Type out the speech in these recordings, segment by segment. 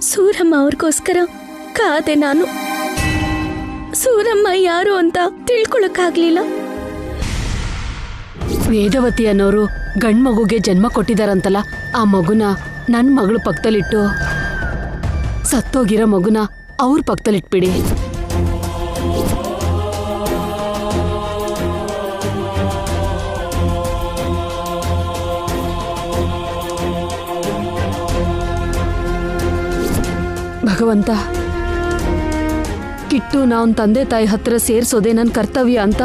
ಸೂರಮ್ಮ ಅವ್ರಿಗೋಸ್ಕರ ಕಾದೆ ನಾನು. ಸೂರಮ್ಮ ಯಾರು ಅಂತ ತಿಳ್ಕೊಳಕ್ಕಾಗ್ಲಿಲ್ಲ. ವೇದವತಿ ಅನ್ನೋರು ಗಂಡ್ ಮಗುಗೆ ಜನ್ಮ ಕೊಟ್ಟಿದಾರಂತಲ್ಲ, ಆ ಮಗುನ ನನ್ ಮಗಳು ಪಕ್ಕದಲ್ಲಿಟ್ಟು ಸತ್ತೋಗಿರೋ ಮಗುನ ಅವ್ರ ಪಕ್ಕದಲ್ಲಿಟ್ಬಿಡಿ. ಭಗವಂತ, ಕಿಟ್ಟು ನಾವ್ ತಂದೆ ತಾಯಿ ಹತ್ರ ಸೇರ್ಸೋದೆ ನನ್ನ ಕರ್ತವ್ಯ ಅಂತ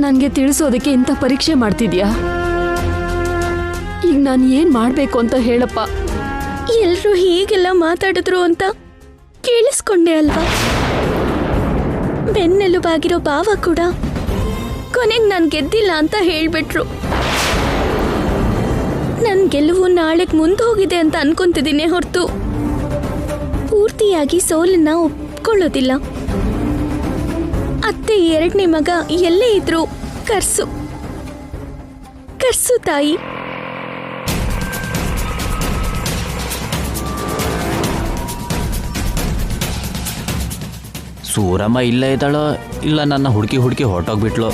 ನನ್ಗೆ ತಿಳಿಸೋದಕ್ಕೆ ಇಂಥ ಪರೀಕ್ಷೆ ಮಾಡ್ತಿದ್ಯಾ? ಈಗ ನಾನು ಏನ್ ಮಾಡ್ಬೇಕು ಅಂತ ಹೇಳಪ್ಪ. ಎಲ್ರೂ ಹೀಗೆಲ್ಲ ಮಾತಾಡಿದ್ರು ಅಂತ ಕೇಳಿಸ್ಕೊಂಡೆ ಅಲ್ವಾ? ಬೆನ್ನೆಲುಬಾಗಿರೋ ಭಾವ ಕೂಡ ಕೊನೆಗೆ ನಾನು ಗೆದ್ದಿಲ್ಲ ಅಂತ ಹೇಳ್ಬಿಟ್ರು. ನನ್ ಗೆಲುವು ನಾಳೆಗ್ ಮುಂದೋಗಿದೆ ಅಂತ ಅನ್ಕೊಂತಿದ್ದೀನಿ ಹೊರತು ಪೂರ್ತಿಯಾಗಿ ಸೋಲನ್ನ ಒಪ್ಕೊಳ್ಳೋದಿಲ್ಲ. ಅತ್ತೆ ಎರಡನೇ ಮಗ ಎಲ್ಲೇ ಇದ್ರು ಕರ್ಸು ಕರ್ಸು ತಾಯಿ. ಸೂರಮ್ಮ ಇಲ್ಲೇ ಇದ್ದಾಳೋ ಇಲ್ಲ ನನ್ನ ಹುಡುಕಿ ಹೊರಟೋಗ್ಬಿಟ್ಲು.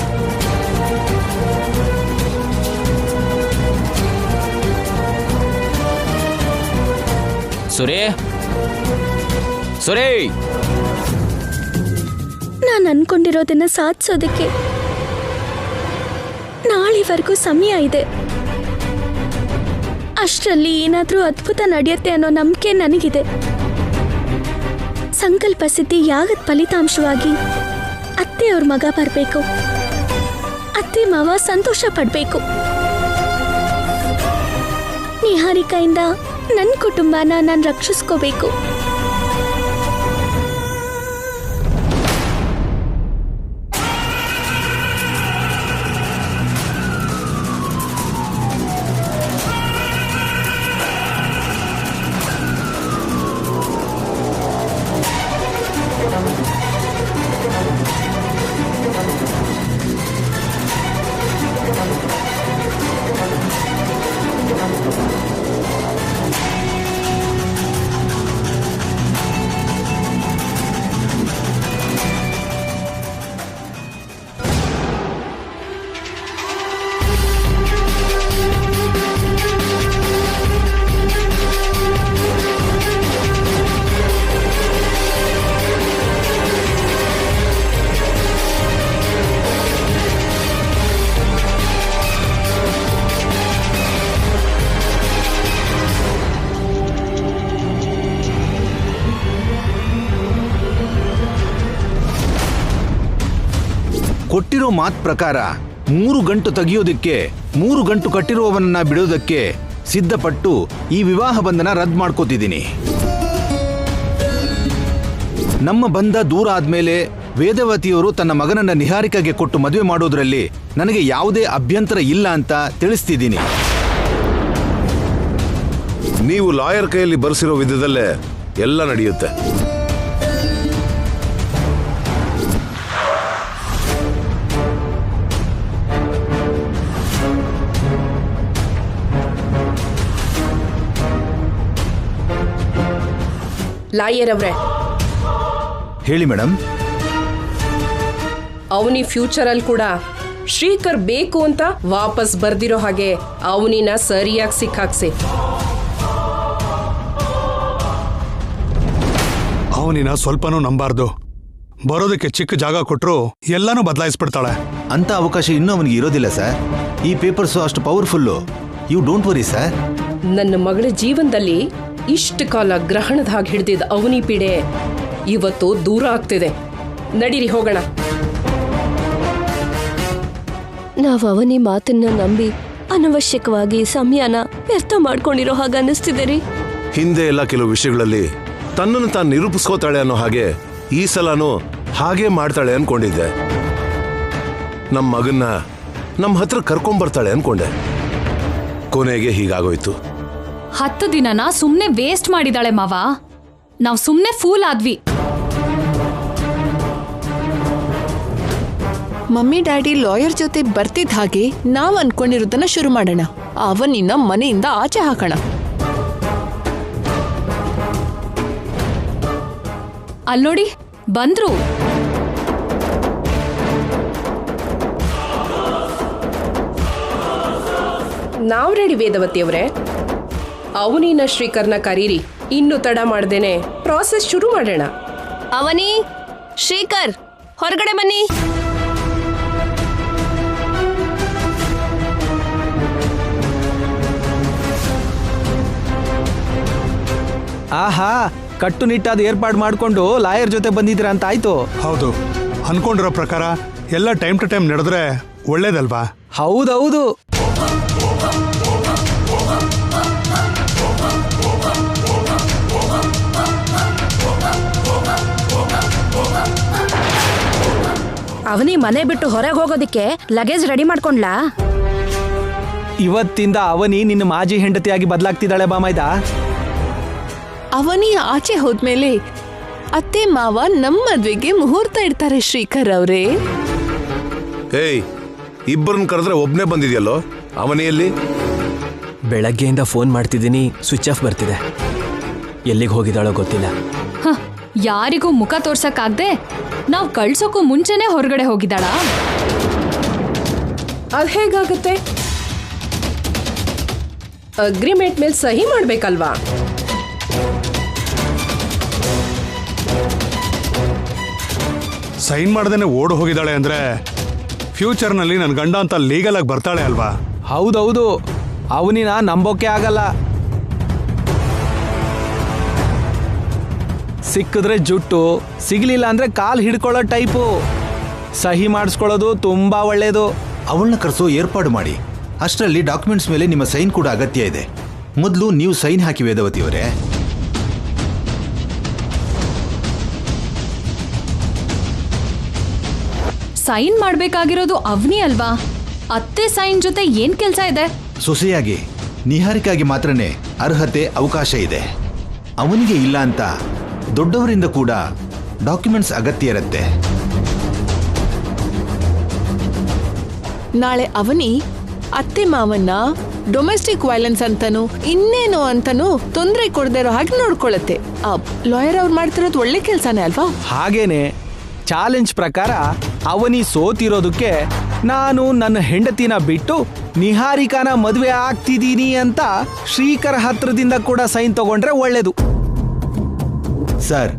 ಸುರೇ ಸುರೇ, ನಾನು ಅನ್ಕೊಂಡಿರೋದನ್ನ ಸಾಧಿಸೋದಕ್ಕೆ ನಾಳೆವರೆಗೂ ಸಮಯ ಇದೆ. ಅಷ್ಟರಲ್ಲಿ ಏನಾದ್ರೂ ಅದ್ಭುತ ನಡೆಯುತ್ತೆ ಅನ್ನೋ ನಂಬಿಕೆ ನನಗಿದೆ. ಸಂಕಲ್ಪ ಸಿದ್ಧಿ ಯಾಗದ ಫಲಿತಾಂಶವಾಗಿ ಅತ್ತೆಯವ್ರ ಮಗ ಬರಬೇಕು. ಅತ್ತೆ ಮಾವ ಸಂತೋಷ ಪಡ್ಬೇಕು. ನಿಹಾರಿಕೆಯಿಂದ ನನ್ನ ಕುಟುಂಬನ ನಾನು ರಕ್ಷಿಸ್ಕೋಬೇಕು. ಕೊಟ್ಟಿರೋ ಮಾತ್ ಪ್ರಕಾರ 3 ಗಂಟು ತೆಗೆಯೋದಕ್ಕೆ 3 ಗಂಟು ಕಟ್ಟಿರುವವನ್ನ ಬಿಡೋದಕ್ಕೆ ಸಿದ್ಧಪಟ್ಟು ಈ ವಿವಾಹ ಬಂಧನ ರದ್ದು ಮಾಡ್ಕೋತಿದ್ದೀನಿ. ನಮ್ಮ ಬಂಧ ದೂರ ಆದ್ಮೇಲೆ ವೇದವತಿಯವರು ತನ್ನ ಮಗನನ್ನ ನಿಹಾರಿಕೆಗೆ ಕೊಟ್ಟು ಮದುವೆ ಮಾಡೋದ್ರಲ್ಲಿ ನನಗೆ ಯಾವುದೇ ಅಭ್ಯಂತರ ಇಲ್ಲ ಅಂತ ತಿಳಿಸ್ತಿದ್ದೀನಿ. ನೀವು ಲಾಯರ್ ಕೈಯಲ್ಲಿ ಬರೆಸಿರೋ ವಿಧದಲ್ಲೇ ಎಲ್ಲ ನಡೆಯುತ್ತೆ. ಲಾಯರ್ ಅವ್ರೆ, ಹೇಳಿ ಮೇಡಮ್. ಅವನಿ ಫ್ಯೂಚರ್ ಅಲ್ಲಿ ಕೂಡ ಶ್ರೀಕರ್ ಬೇಕು ಅಂತ ವಾಪಸ್ ಬರ್ದಿರೋ ಹಾಗೆ ಅವನಿನ ಸರಿಯಾಗಿ ಸಿಕ್ಕಾಕ್ಸಿ. ಅವನಿನ ಸ್ವಲ್ಪನೂ ನಂಬಾರ್ದು. ಬರೋದಕ್ಕೆ ಚಿಕ್ಕ ಜಾಗ ಕೊಟ್ರು ಎಲ್ಲಾನು ಬದಲಾಯಿಸ್ಬಿಡ್ತಾಳೆ. ಅಂತ ಅವಕಾಶ ಇನ್ನೂ ಅವನಿಗೆ ಇರೋದಿಲ್ಲ ಸರ್. ಈ ಪೇಪರ್ಸು ಅಷ್ಟು powerful. You don't worry sir. ನನ್ನ ಮಗಳ ಜೀವನದಲ್ಲಿ ಇಷ್ಟು ಕಾಲ ಗ್ರಹಣದ ಹಾಗೆ ಹಿಡಿದಿದ್ದ ಅವನಿ ಪೀಡೆ ಇವತ್ತು ದೂರ ಆಗ್ತಿದೆ. ನಡೀರಿ ಹೋಗೋಣ. ನಾವು ಅವನಿ ಮಾತನ್ನ ನಂಬಿ ಅನವಶ್ಯಕವಾಗಿ ಸಮಯನ ವ್ಯರ್ಥ ಮಾಡ್ಕೊಂಡಿರೋ ಹಾಗೆ ಅನ್ನಿಸ್ತಿದೆ ರೀ. ಹಿಂದೆ ಎಲ್ಲ ಕೆಲವು ವಿಷಯಗಳಲ್ಲಿ ತನ್ನನ್ನು ತಾನು ನಿರೂಪಿಸ್ಕೋತಾಳೆ ಅನ್ನೋ ಹಾಗೆ ಈ ಸಲನೂ ಹಾಗೆ ಮಾಡ್ತಾಳೆ ಅನ್ಕೊಂಡಿದ್ದೆ. ನಮ್ಮ ಮಗನ್ನ ನಮ್ಮ ಹತ್ರ ಕರ್ಕೊಂಡ್ಬರ್ತಾಳೆ ಅನ್ಕೊಂಡೆ. ಕೊನೆಗೆ ಹೀಗಾಗೋಯ್ತು. 10 ದಿನನ ಸುಮ್ನೆ ವೇಸ್ಟ್ ಮಾಡಿದಾಳೆ ಮಾವ. ನಾವ್ ಸುಮ್ನೆ ಫೂಲ್ ಆದ್ವಿ. ಮಮ್ಮಿ ಡ್ಯಾಡಿ ಲಾಯರ್ ಜೊತೆ ಬರ್ತಿದ್ದ ಹಾಗೆ ನಾವ್ ಅನ್ಕೊಂಡಿರೋದನ್ನ ಶುರು ಮಾಡೋಣ. ಅವನಿನ್ನ ಮನೆಯಿಂದ ಆಚೆ ಹಾಕೋಣ. ಅಲ್ನೋಡಿ ಬಂದ್ರು. ನಾವ್ ರೆಡಿ ವೇದವತಿ ಅವರೇ. ಅವನಿನ ಶ್ರೀಕರ್ನ ಕರೀರಿ. ಇನ್ನು ತಡ ಮಾಡ್ದೇನೆ ಪ್ರಾಸೆಸ್ ಶುರು ಮಾಡೋಣ. ಅವನಿ, ಶ್ರೀಕರ್ ಹೊರಗಡೆ ಬನ್ನಿ. ಆಹಾ, ಕಟ್ಟುನಿಟ್ಟಾದ ಏರ್ಪಾಡು ಮಾಡ್ಕೊಂಡು ಲಾಯರ್ ಜೊತೆ ಬಂದಿದ್ದೀರಾ ಅಂತ ಆಯ್ತು. ಹೌದು, ಅನ್ಕೊಂಡಿರೋ ಪ್ರಕಾರ ಎಲ್ಲ ಟೈಮ್ ಟು ಟೈಮ್ ನಡೆದ್ರೆ ಒಳ್ಳೇದಲ್ವಾ? ಹೌದೌದು. ಅವನಿ ಮನೆ ಬಿಟ್ಟು ಹೊರಗೆ ಹೋಗೋದಿಕ್ಕೆ ಲಗೇಜ್ ರೆಡಿ ಮಾಡ್ಕೊಂಡ್ಲಾ? ಇವತ್ತಿಂದ ಅವನಿ ನಿನ್ನ ಮಾಜಿ ಹೆಂಡತಿಯಾಗಿ ಬದಲಾಗ್ತಿದ್ದಾಳೆ ಬಾಮೈದ. ಅವನಿ ಆಚೆ ಹೋದ್ಮೇಲೆ ಅತ್ತೆ ಮಾವ ನಮ್ಮ ಮದ್ವೆಗೆ ಮುಹೂರ್ತ ಇಡ್ತಾರೆ ಶ್ರೀಕರ್ ಅವರೇ. ಏಯ್, ಇಬ್ಬರನ್ನ ಕರೆದ್ರೆ ಒಬ್ನೇ ಬಂದಿದ್ಯಲ್ಲೋ, ಅವನಿಯಲ್ಲಿ? ಬೆಳಗ್ಗೆಯಿಂದ ಫೋನ್ ಮಾಡ್ತಿದ್ದೀನಿ, ಸ್ವಿಚ್ ಆಫ್ ಬರ್ತಿದೆ. ಎಲ್ಲಿಗೆ ಹೋಗಿದ್ದಾಳೋ ಗೊತ್ತಿಲ್ಲ. ಯಾರಿಗೂ ಮುಖ ತೋರ್ಸಕ್ಕಾಗ್ದೆ ನಾವ್ ಕಳ್ಸೋಕ್ಕೂ ಮುಂಚೆನೆ ಹೊರಗಡೆ ಹೋಗಿದ್ದಾಳ. ಅದ್ ಹೇಗಾಗುತ್ತೆ? ಅಗ್ರಿಮೆಂಟ್ ಮೇಲೆ ಸಹಿ ಮಾಡ್ಬೇಕಲ್ವಾ? ಸೈನ್ ಮಾಡ್ದೇನೆ ಓಡ್ ಹೋಗಿದ್ದಾಳೆ ಅಂದ್ರೆ ಫ್ಯೂಚರ್ನಲ್ಲಿ ನನ್ನ ಗಂಡ ಅಂತ ಲೀಗಲ್ ಆಗಿ ಬರ್ತಾಳೆ ಅಲ್ವಾ? ಹೌದೌದು, ಅವನಿನ ನಂಬೋಕೆ ಆಗಲ್ಲ. ಸಿಕ್ಕಿದ್ರೆ ಜುಟ್ಟು, ಸಿಗ್ಲಿಲ್ಲ ಅಂದ್ರೆ ಕಾಲ್ ಹಿಡ್ಕೊಳ್ಳೋ ಟೈಪು. ಸಹಿ ಮಾಡಿಸ್ಕೊಳ್ಳೋದು ತುಂಬಾ ಒಳ್ಳೇದು. ಅವಳನ್ನ ಕರೆಸೋ ಏರ್ಪಾಡು ಮಾಡಿ. ಅಷ್ಟರಲ್ಲಿ ಡಾಕ್ಯುಮೆಂಟ್ಸ್ ಮೇಲೆ ನಿಮ್ಮ ಸೈನ್ ಕೂಡ ಅಗತ್ಯ ಇದೆ. ಮೊದಲು ನೀವು ಸೈನ್ ಹಾಕಿ ವೇದವತಿಯವರೇ. ಸೈನ್ ಮಾಡ್ಬೇಕಾಗಿರೋದು ಅವ್ನಿ ಅಲ್ವಾ? ಅತ್ತೆ ಸೈನ್ ಜೊತೆ ಏನ್ ಕೆಲ್ಸ ಇದೆ? ಸೊಸೆಯಾಗಿ ನಿಹಾರಿಕಾಗಿ ಮಾತ್ರನೇ ಅರ್ಹತೆ ಅವಕಾಶ ಇದೆ. ಅವನಿಗೆ ಇಲ್ಲ ಅಂತ ದೊಡ್ಡವರಿಂದ ಕೂಡ ಡಾಕ್ಯುಮೆಂಟ್ಸ್ ಅಗತ್ಯ ಇರುತ್ತೆ. ನಾಳೆ ಅವನಿ ಅತ್ತೆ ಮಾವನ್ನ ಡೊಮೆಸ್ಟಿಕ್ ವೈಲೆನ್ಸ್ ಅಂತನೂ ಇನ್ನೇನೋ ಅಂತನೂ ತೊಂದರೆ ಕೊಡದೇ ಇರೋ ಹಾಗೆ ನೋಡ್ಕೊಳತ್ತೆ. ಲಾಯರ್ ಅವ್ರು ಮಾಡ್ತಿರೋದು ಒಳ್ಳೆ ಕೆಲ್ಸನೇ ಅಲ್ವಾ? ಹಾಗೇನೆ ಚಾಲೆಂಜ್ ಪ್ರಕಾರ ಅವನಿ ಸೋತಿರೋದಕ್ಕೆ ನಾನು ನನ್ನ ಹೆಂಡತಿನ ಬಿಟ್ಟು ನಿಹಾರಿಕಾನ ಮದುವೆ ಆಗ್ತಿದ್ದೀನಿ ಅಂತ ಶ್ರೀಕರ್ ಹತ್ರದಿಂದ ಕೂಡ ಸೈನ್ ತಗೊಂಡ್ರೆ ಒಳ್ಳೇದು. ಸರ್,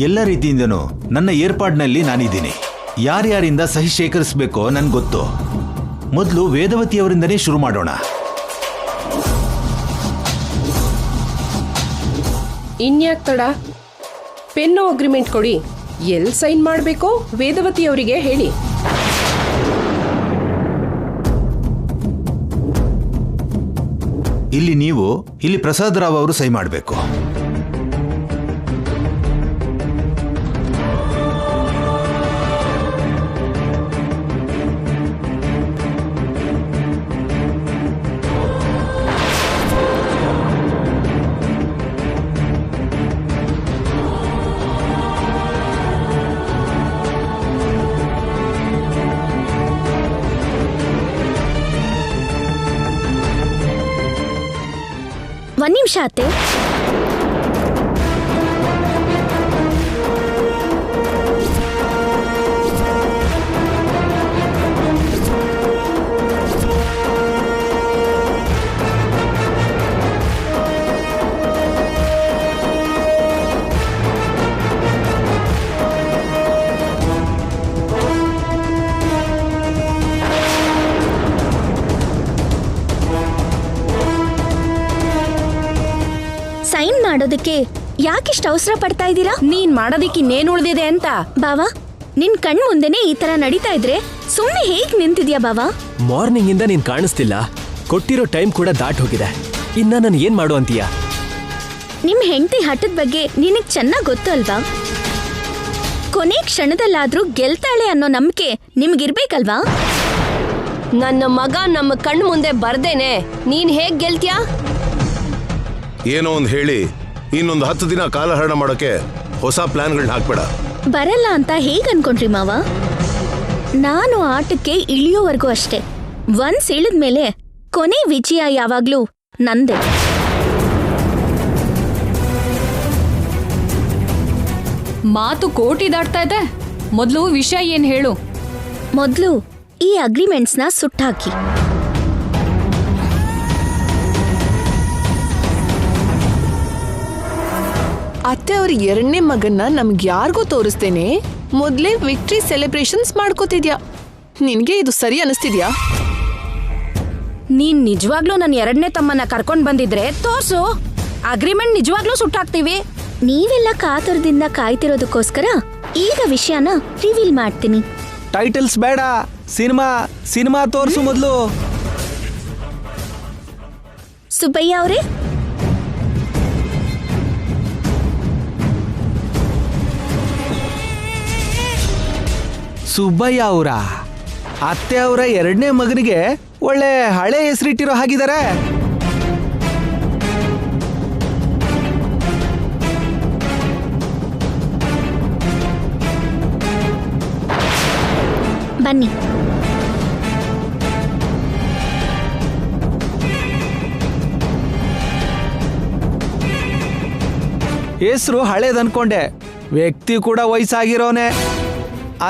ಎಲ್ಲ ರೀತಿಯಿಂದನೂ ನನ್ನ ಏರ್ಪಾಡಿನಲ್ಲಿ ನಾನಿದ್ದೀನಿ. ಯಾರ್ಯಾರಿಂದ ಸಹಿ ಶೇಖರಿಸಬೇಕೋ ನನ್ಗೆ ಗೊತ್ತು. ಮೊದಲು ವೇದವತಿಯವರಿಂದನೇ ಶುರು ಮಾಡೋಣ. ಇನ್ಯಾಕ್ ತಡ? ಪೆನ್ನು ಅಗ್ರಿಮೆಂಟ್ ಕೊಡಿ. ಎಲ್ಲಿ ಸೈನ್ ಮಾಡಬೇಕೋ ವೇದವತಿ ಅವರಿಗೆ ಹೇಳಿ. ಇಲ್ಲಿ ನೀವು, ಇಲ್ಲಿ ಪ್ರಸಾದ್ ರಾವ್ ಅವರು ಸಹಿ ಮಾಡಬೇಕು. ಒಂದ್ ನಿಮಿಷ ಅತ್ತೆ. ಸೈನ್ ಮಾಡೋದಕ್ಕೆ ಯಾಕಿಷ್ಟು ಅವಸರ ಪಡ್ತಾ ಇದ್ದೀರಾ? ನೀನ್ ಮಾಡೋದಿಕ್ಕೆ ಇನ್ನೇನು ಉಳಿದಿದೆ ಅಂತ? ಬಾವಾ, ನಿನ್ ಕಣ್ ಮುಂದೆನೆ ಈ ತರ ನಡೀತಾ ಇದ್ರೆ ಸುಮ್ನೆ ಹೇಗ್ ನಿಂತಿದ್ಯಾ ಬಾವಾ? ಮಾರ್ನಿಂಗ್ ಇಂದ ನೀನ್ ಕಾಣಿಸ್ತಿಲ್ಲ. ಕೊಟ್ಟಿರೋ ಟೈಮ್ ಕೂಡ ದಾಟ್ ಹೋಗಿದೆ. ಇನ್ನ ನಾನು ಏನ್ ಮಾಡು ಅಂತೀಯ? ನಿಮ್ ಹೆಂಡತಿ ಹಠದ ಬಗ್ಗೆ ನಿನಗ್ ಚೆನ್ನಾಗ್ ಗೊತ್ತು ಅಲ್ವಾ? ಕೊನೆ ಕ್ಷಣದಲ್ಲಾದ್ರೂ ಗೆಲ್ತಾಳೆ ಅನ್ನೋ ನಂಬಿಕೆ ನಿಮ್ಗಿರ್ಬೇಕಲ್ವಾ? ನನ್ನ ಮಗ ನಮ್ಮ ಕಣ್ಣು ಮುಂದೆ ಬರ್ದೇನೆ ನೀನ್ ಹೇಗ್ ಗೆಲ್ತ್ಯಾ? ಏನೋ ಒಂದು ಹೇಳಿ ಇನ್ನೊಂದು 10 ದಿನ ಕಾಲಹರಣ ಮಾಡೋಕೆ ಹೊಸ ಪ್ಲಾನ್ಗಳನ್ನ ಹಾಕ್ಬೇಡ. ಬರಲ್ಲ ಅಂತ ಹೇಗ್ ಅನ್ಕೊಂಡ್ರಿ ಮಾವ? ನಾನು ಆಟಕ್ಕೆ ಇಳಿಯೋವರೆಗೂ ಅಷ್ಟೇ. ಒಂದ್ ಇಳಿದ್ಮೇಲೆ ಕೊನೆ ವಿಜಯ ಯಾವಾಗ್ಲೂ ನಂದೆ. ಮಾತು ಕೋಟಿ ದಾಟ್ತಾ ಇದೆ. ಮೊದಲು ವಿಷಯ ಏನ್ ಹೇಳು. ಮೊದಲು ಈ ಅಗ್ರಿಮೆಂಟ್ಸ್ನ ಸುಟ್ಟಾಕಿ. ಅತ್ತೆ ಅವ್ರ 2ನೇ ಮಗನ್ನ ನಮ್ಗೆ ಯಾರಿಗೂ ತೋರಿಸ್ತೇನೆ ಮೊದ್ಲೇ ವಿಕ್ಟ್ರಿ ಸೆಲೆಬ್ರೇಷನ್ಸ್ ಮಾಡ್ಕೋತಿದ್ಯಾ. ನಿನ್ಗೆ ಇದು ಸರಿ ಅನಿಸ್ತಿದ್ಯಾ? ನೀನ್ ನಿಜವಾಗ್ಲೂ ನನ್ನ 2ನೇ ತಮ್ಮನ್ನ ಕರ್ಕೊಂಡ್ ಬಂದಿದ್ರೆ ತೋರ್ಸು, ಅಗ್ರಿಮೆಂಟ್ ನಿಜವಾಗ್ಲೂ ಸುಟ್ಟಾಕ್ತೀವಿ. ನೀವೆಲ್ಲ ಕಾತುರದಿಂದ ಕಾಯ್ತಿರೋದಕ್ಕೋಸ್ಕರ ಈಗ ವಿಷಯನ ರಿವೀಲ್ ಮಾಡ್ತೀನಿ. ಟೈಟಲ್ಸ್ ಬೇಡ, ಸಿನಿಮಾ ತೋರ್ಸು ಮೊದಲು. ಸುಬ್ಬಯ್ಯ ಅವರೇ, ಸುಬ್ಬಯ್ಯ ಅವರ ಅತ್ತೆ ಅವರ 2ನೇ ಮಗನಿಗೆ ಒಳ್ಳೆ ಹಳೆ ಹೆಸರಿಟ್ಟಿರೋ ಹಾಗಿದ್ದಾರೆ. ಬನ್ನಿ. ಹೆಸರು ಹಳೇದ್ ಅನ್ಕೊಂಡೆ, ವ್ಯಕ್ತಿ ಕೂಡ ವಯಸ್ಸಾಗಿರೋನೆ.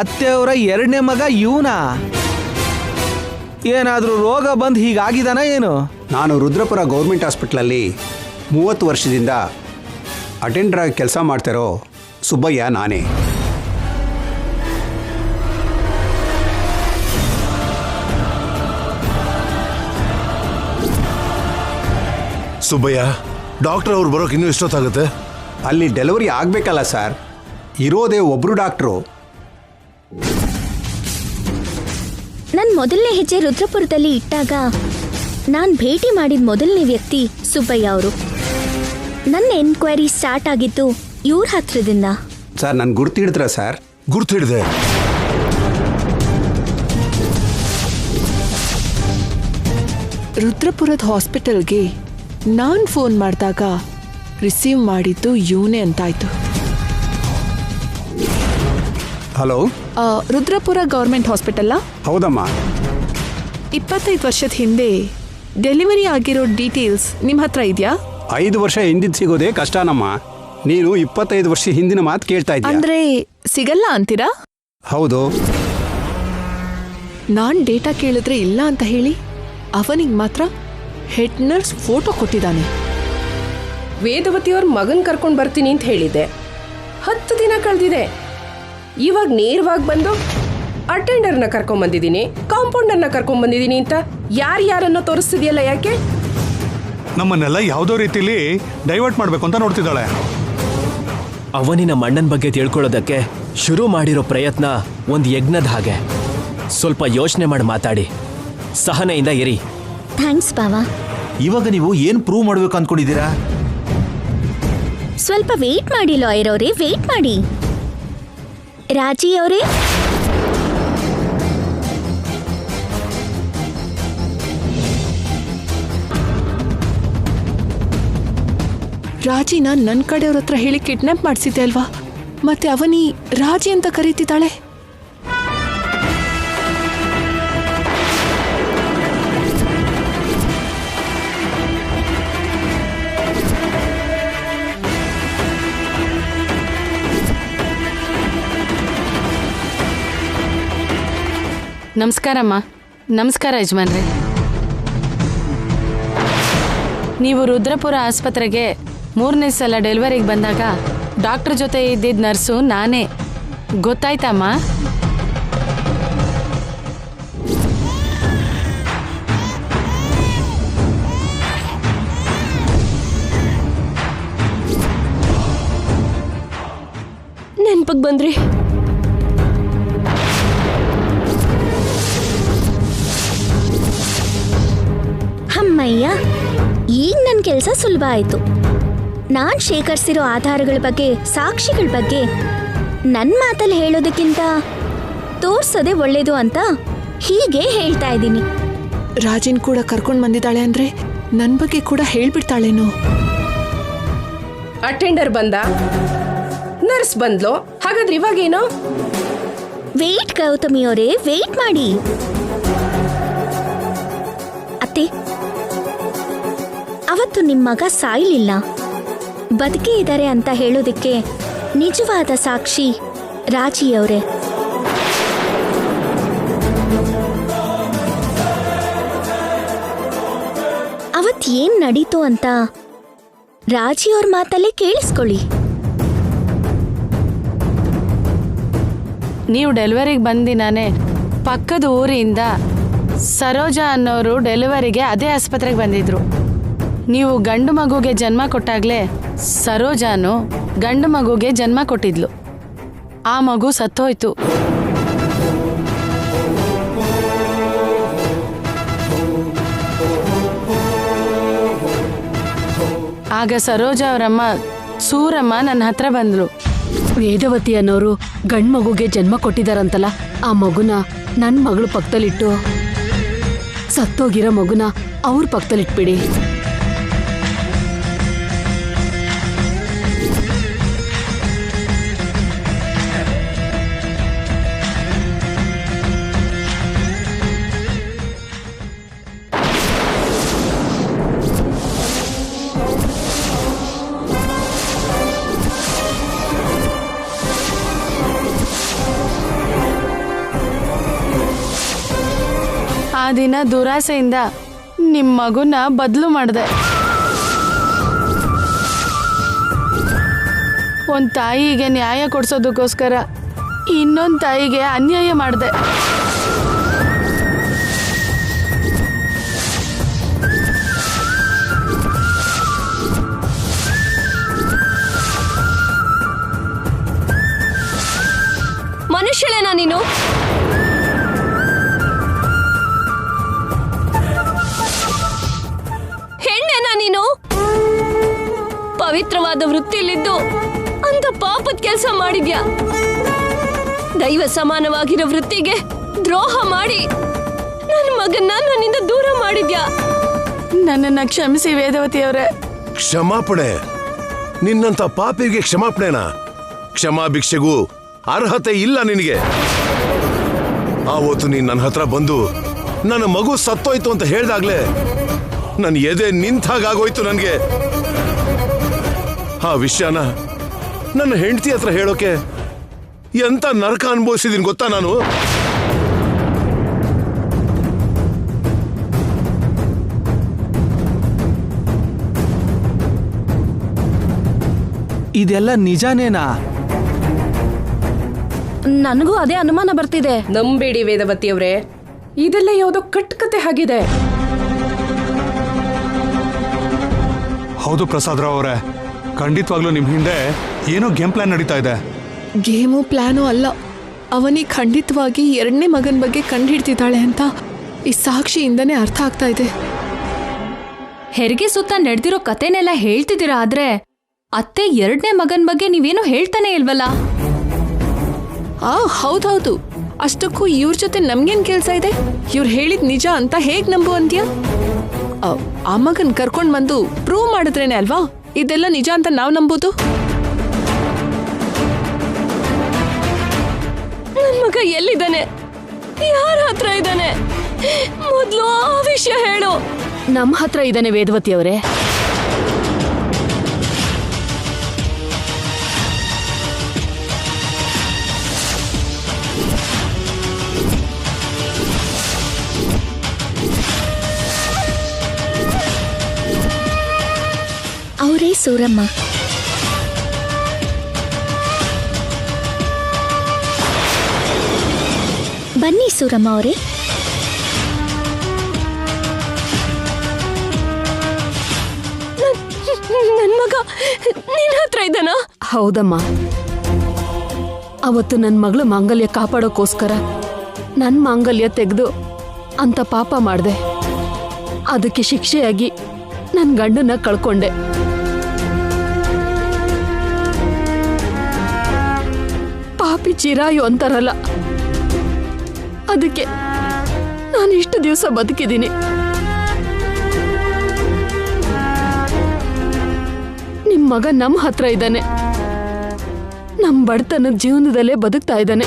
ಅತ್ತೆ ಅವರ 2ನೇ ಮಗ ಇವನಾ? ಏನಾದ್ರೂ ರೋಗ ಬಂದು ಹೀಗಾಗಿದಾನ ಏನು? ನಾನು ರುದ್ರಪುರ ಗೌರ್ಮೆಂಟ್ ಹಾಸ್ಪಿಟ್ಲಲ್ಲಿ 30 ವರ್ಷದಿಂದ ಅಟೆಂಡರ್ ಆಗಿ ಕೆಲಸ ಮಾಡ್ತಿರೋ ಸುಬ್ಬಯ್ಯ ನಾನೇ. ಸುಬ್ಬಯ್ಯ, ಡಾಕ್ಟರ್ ಅವ್ರು ಬರೋಕೆ ಇನ್ನೂ ಎಷ್ಟೊತ್ತಾಗುತ್ತೆ? ಅಲ್ಲಿ ಡೆಲಿವರಿ ಆಗಬೇಕಲ್ಲ ಸರ್, ಇರೋದೇ ಒಬ್ಬರು ಡಾಕ್ಟ್ರು. ನನ್ನ ಮೊದಲನೇ ಹೆಜ್ಜೆ ರುದ್ರಪುರದಲ್ಲಿ ಇಟ್ಟಾಗ ನಾನು ಭೇಟಿ ಮಾಡಿದ ಮೊದಲನೇ ವ್ಯಕ್ತಿ ಸುಬ್ಬಯ್ಯ ಅವರು. ನನ್ನ ಎನ್ಕ್ವೈರಿ ಸ್ಟಾರ್ಟ್ ಆಗಿತ್ತು ಇವ್ರ ಹತ್ರದಿಂದ. ಸರ್, ನಾನು ಗುರ್ತಿಡಿದ್ರ ಸರ್? ಗುರ್ತಿಡಿದೆ. ರುದ್ರಪುರದ ಹಾಸ್ಪಿಟಲ್ಗೆ ನಾನು ಫೋನ್ ಮಾಡಿದಾಗ ರಿಸೀವ್ ಮಾಡಿದ್ದು ಇವನೇ ಅಂತಾಯ್ತು. Hello, ರುದ್ರಪುರ government ಹಾಸ್ಪಿಟಲ್ಲಾ? ಹೌದಮ್ಮ. 25 ವರ್ಷದ ಹಿಂದೆ ಡೆಲಿವರಿ ಆಗಿರೋ ಡೀಟೇಲ್ಸ್ ನಿಮ್ಮ ಹತ್ರ ಇದೆಯಾ? 5 ವರ್ಷ ಹಿಂದಿದ್ದು ಸಿಗೋದೇ ಕಷ್ಟನಮ್ಮ. ನೀನು 25 ವರ್ಷ ಹಿಂದಿನ ಮಾತು ಕೇಳ್ತಾ ಇದ್ದೀಯ. ಅಂದ್ರೆ ಸಿಗಲ್ಲ ಅಂತೀರಾ? ಹೌದು. ನಾನ್ ಡೇಟಾ ಕೇಳಿದ್ರೆ ಇಲ್ಲ ಅಂತ ಹೇಳಿ ಅವನಿಗೆ ಮಾತ್ರ ಹೆಡ್ ನರ್ಸ್ ಫೋಟೋ ಕೊಟ್ಟಿದ್ದಾನೆ. ವೇದವತಿಯವ್ರ ಮಗನ್ ಕರ್ಕೊಂಡು ಬರ್ತೀನಿ ಅಂತ ಹೇಳಿದ್ದೆ. 10 ದಿನ ಕಳೆದಿದೆ. ಇವಾಗ ನೇರವಾಗಿ ಬಂದು ಅಟೆಂಡರ್ನ ಕರ್ಕೊಂಬಂದಿದ್ದೀನಿ, ಕಾಂಪೌಂಡರ್ನ ಕರ್ಕೊಂಬಂದಿದ್ದೀನಿ ಅಂತ ಯಾರನ್ನೋ ತೋರಿಸ್ತಿದ್ಯಲ್ಲ, ಯಾಕೆ? ನಮ್ಮನ್ನೆಲ್ಲ ಯಾವುದೋ ರೀತಿಲಿ ಡೈವರ್ಟ್ ಮಾಡಬೇಕು ಅಂತ ನೋಡ್ತಿದ್ದಾಳೆ. ಅವನಿನ ಮಣ್ಣನ ಬಗ್ಗೆ ತಿಳ್ಕೊಳ್ಳೋದಕ್ಕೆ ಶುರು ಮಾಡಿರೋ ಪ್ರಯತ್ನ ಒಂದು ಯಜ್ಞದ ಹಾಗೆ. ಸ್ವಲ್ಪ ಯೋಚನೆ ಮಾಡಿ ಮಾತಾಡಿ, ಸಹನೆಯಿಂದ ಇರಿ. ಥ್ಯಾಂಕ್ಸ್ ಬಾವಾ. ಇವಾಗ ನೀವು ಏನು ಪ್ರೂವ್ ಮಾಡಬೇಕು ಅಂದ್ಕೊಂಡಿದ್ದೀರಾ? ಸ್ವಲ್ಪ ವೇಟ್ ಮಾಡಿ ಲಾಯರ್ ಅವರೇ, ವೇಟ್ ಮಾಡಿ. ರಾಜಿ ಅವರೇ, ರಾಜಿನ ನನ್ನ ಕಡೆಯವ್ರ ಹತ್ರ ಹೇಳಿ ಕಿಡ್ನಾಪ್ ಮಾಡಿಸಿದ್ದೆ ಅಲ್ವಾ? ಮತ್ತೆ ಅವನಿ ರಾಜಿ ಅಂತ ಕರೀತಿದ್ದಾಳೆ. ನಮಸ್ಕಾರಮ್ಮ. ನಮಸ್ಕಾರ ಯಜಮಾನ್ರೆ. ನೀವು ರುದ್ರಪುರ ಆಸ್ಪತ್ರೆಗೆ 3ನೇ ಸಲ ಡೆಲಿವರಿಗೆ ಬಂದಾಗ ಡಾಕ್ಟರ್ ಜೊತೆ ಇದ್ದಿದ್ದ ನರ್ಸು ನಾನೇ, ಗೊತ್ತಾಯ್ತಮ್ಮ? ನೆನ್ಪಕ್ ಬಂದ್ರಿ? ಅಮ್ಮಯ್ಯ, ಈಗ ನನ್ನ ಕೆಲಸ ಸುಲಭ ಆಯ್ತು. ನಾನ್ ಶೇಖರಿಸಿರೋ ಆಧಾರಗಳ ಬಗ್ಗೆ, ಸಾಕ್ಷಿಗಳ ಬಗ್ಗೆ ನನ್ನ ಮಾತಲ್ಲಿ ಹೇಳೋದಕ್ಕಿಂತ ತೋರ್ಸೋದೇ ಒಳ್ಳೇದು ಅಂತ ಹೀಗೆ ಹೇಳ್ತಾ ಇದ್ದೀನಿ. ರಾಜಿನ್ ಕೂಡ ಕರ್ಕೊಂಡು ಬಂದಿದ್ದಾಳೆ ಅಂದ್ರೆ ನನ್ನ ಬಗ್ಗೆ ಕೂಡ ಹೇಳ್ಬಿಡ್ತಾಳೇನೋ. ಅಟೆಂಡರ್ ಬಂದ, ನರ್ಸ್ ಬಂದ್ಲು, ಹಾಗಾದ್ರೆ ಇವಾಗೇನು? ವೇಟ್ ಗೌತಮಿ ಅವರೇ, ವೇಟ್ ಮಾಡಿ. ಅತ್ತೆ, ಅವತ್ತು ನಿಮ್ಮ ಮಗ ಸಾಯ್ಲಿಲ್ಲ, ಬದುಕೇ ಇದ್ದಾರೆ ಅಂತ ಹೇಳೋದಕ್ಕೆ ನಿಜವಾದ ಸಾಕ್ಷಿ ರಾಜಿಯವರೇ. ಅವತ್ ಏನ್ ನಡೀತು ಅಂತ ರಾಜಿಯವ್ರ ಮಾತಲ್ಲೇ ಕೇಳಿಸ್ಕೊಳ್ಳಿ. ನೀವು ಡೆಲಿವರಿಗೆ ಬಂದಿನಾನೆ ಪಕ್ಕದ ಊರಿಂದ ಸರೋಜಾ ಅನ್ನೋರು ಡೆಲಿವರಿಗೆ ಅದೇ ಆಸ್ಪತ್ರೆಗೆ ಬಂದಿದ್ರು. ನೀವು ಗಂಡು ಮಗುಗೆ ಜನ್ಮ ಕೊಟ್ಟಾಗ್ಲೇ ಸರೋಜಾನು ಗಂಡು ಮಗುಗೆ ಜನ್ಮ ಕೊಟ್ಟಿದ್ಲು. ಆ ಮಗು ಸತ್ತೋಯ್ತು. ಆಗ ಸರೋಜಾ ಅವರಮ್ಮ ಸೂರಮ್ಮ ನನ್ನ ಹತ್ರ ಬಂದ್ಲು. ವೇದವತಿ ಅನ್ನೋರು ಗಂಡ್ ಮಗುಗೆ ಜನ್ಮ ಕೊಟ್ಟಿದಾರಂತಲ್ಲ, ಆ ಮಗುನ ನನ್ನ ಮಗಳು ಪಕ್ಕದಲ್ಲಿಟ್ಟು ಸತ್ತೋಗಿರೋ ಮಗುನ ಅವ್ರ ಪಕ್ಕದಲ್ಲಿಟ್ಬಿಡಿ. ಆ ದಿನ ದುರಾಸೆಯಿಂದ ನಿಮ್ಮ ಮಗುನ ಬದಲು ಮಾಡಿದೆ. ಒಂದು ತಾಯಿಗೆ ನ್ಯಾಯ ಕೊಡ್ಸೋದಕ್ಕೋಸ್ಕರ ಇನ್ನೊಂದು ತಾಯಿಗೆ ಅನ್ಯಾಯ ಮಾಡಿದೆ. ಮನುಷ್ಯಳೇನಾ ನೀನು? ಹೆಣ್ಣೇನಾ ನೀನು? ಪವಿತ್ರವಾದ ವೃತ್ತಿಲಿದ್ದು ಅಂತ ಪಾಪದ ಕೆಲಸ ಮಾಡಿದ್ಯಾ. ದೈವ ಸಮಾನವಾಗಿರೋ ವೃತ್ತಿಗೆ ದ್ರೋಹ ಮಾಡಿ ನನ್ನ ಮಗನ್ನ ನನ್ನಿಂದ ದೂರ ಮಾಡಿದ್ಯಾ. ನನ್ನನ್ನ ಕ್ಷಮಿಸಿ ವೇದವತಿಯವರೇ. ಕ್ಷಮಾಪಣೆ? ನಿನ್ನಂತ ಪಾಪಿಗೆ ಕ್ಷಮಾಪಣೆನಾ? ಕ್ಷಮಾ ಭಿಕ್ಷೆಗೂ ಅರ್ಹತೆ ಇಲ್ಲ ನಿನಗೆ. ಆವತ್ತು ನೀನ್ ನನ್ನ ಹತ್ರ ಬಂದು ನನ್ನ ಮಗು ಸತ್ತೋಯ್ತು ಅಂತ ಹೇಳ್ದಾಗ್ಲೇ ನನ್ನ ಎದೆ ನಿಂತಾಗೋಯ್ತು ನನಗೆ. ಆ ವಿಷಯನ ನನ್ನ ಹೆಂಡತಿ ಹತ್ರ ಹೇಳೋಕೆ ಎಂತ ನರಕ ಅನುಭವಿಸಿದೀನಿ ಗೊತ್ತಾ ನಾನು. ಇದೆಲ್ಲ ನಿಜಾನೇನಾ? ನನಗೂ ಅದೇ ಅನುಮಾನ ಬರ್ತಿದೆ. ನಂಬೇಡಿ ವೇದವತಿಯವರೇ, ಇದೆಲ್ಲ ಯಾವುದೋ ಕಟ್ಕತೆ ಆಗಿದೆ. ಹೌದು ಪ್ರಸಾದರಾವ್ ಅವರೇ, ಖಂಡಿತವಾಗ್ಲೂ ನಿಮ್ ಹಿಂದೆ ಏನೋ ಗೇಮ್ ಪ್ಲಾನ್ ನಡೀತಾ ಇದೆ. ಗೇಮು ಪ್ಲಾನು ಅಲ್ಲ, ಅವನಿ ಖಂಡಿತವಾಗಿ ಎರಡನೇ ಮಗನ ಬಗ್ಗೆ ಕಂಡುಹಿಡ್ತಿದ್ದಾಳೆ ಅಂತ ಈ ಸಾಕ್ಷಿಯಿಂದನೇ ಅರ್ಥ ಆಗ್ತಾ ಇದೆ. ಹೆರಿಗೆ ಸುತ್ತ ನಡೆದಿರೋ ಕತೆನೆಲ್ಲ ಹೇಳ್ತಿದ್ದೀರಾ, ಆದ್ರೆ ಅತ್ತೆ ಎರಡನೇ ಮಗನ್ ಬಗ್ಗೆ ನೀವೇನು ಹೇಳ್ತಾನೆ ಇಲ್ವಲ್ಲ? ಹೌದೌದು, ಅಷ್ಟಕ್ಕೂ ಇವ್ರ ಜೊತೆ ನಮ್ಗೇನ್ ಕೆಲ್ಸ ಇದೆ? ಇವ್ರು ಹೇಳಿದ್ ನಿಜ ಅಂತ ಹೇಗ್ ನಂಬು ಅಂತ್ಯ? ಆ ಮಗನ್ ಕರ್ಕೊಂಡ್ ಬಂದು ಪ್ರೂವ್ ಮಾಡಿದ್ರೇನೆ ಅಲ್ವಾ ಇದೆಲ್ಲ ನಿಜ ಅಂತ ನಾವ್ ನಂಬೋದು. ನನ್ ಮಗ ಎಲ್ಲಿದ್ದಾನೆ? ಯಾರ ಹತ್ರ ಇದ್ದಾನೆ? ಮೊದ್ಲು ಆ ವಿಷಯ ಹೇಳು. ನಮ್ಮ ಹತ್ರ ಇದ್ದಾನೆ ವೇದವತಿ ಅವರೇ. ಅವರೇ ಸೂರಮ್ಮ. ಬನ್ನಿ ಸೂರಮ್ಮ ಅವರೇ. ನನ್ ಮಗ ನಿನ್ ಹತ್ರ ಇದ್ದಾನಾ? ಹೌದಮ್ಮ, ಅವತ್ತು ನನ್ನ ಮಗಳು ಮಾಂಗಲ್ಯ ಕಾಪಾಡೋಕ್ಕೋಸ್ಕರ ನನ್ನ ಮಾಂಗಲ್ಯ ತೆಗೆದು ಅಂತ ಪಾಪ ಮಾಡಿದೆ. ಅದಕ್ಕೆ ಶಿಕ್ಷೆಯಾಗಿ ನನ್ನ ಗಂಡನ್ನ ಕಳ್ಕೊಂಡೆ. ಪಾಪಿ ಚಿರಾಯು ಅಂತಾರಲ್ಲ, ಅದಕ್ಕೆ ನಾನು ಇಷ್ಟು ದಿವಸ ಬದುಕಿದ್ದೀನಿ. ನಿಮ್ಮ ಮಗ ನಮ್ಮ ಹತ್ರ ಇದ್ದಾನೆ, ನಮ್ಮ ಬಡತನದ ಜೀವನದಲ್ಲೇ ಬದುಕ್ತಾ ಇದ್ದಾನೆ.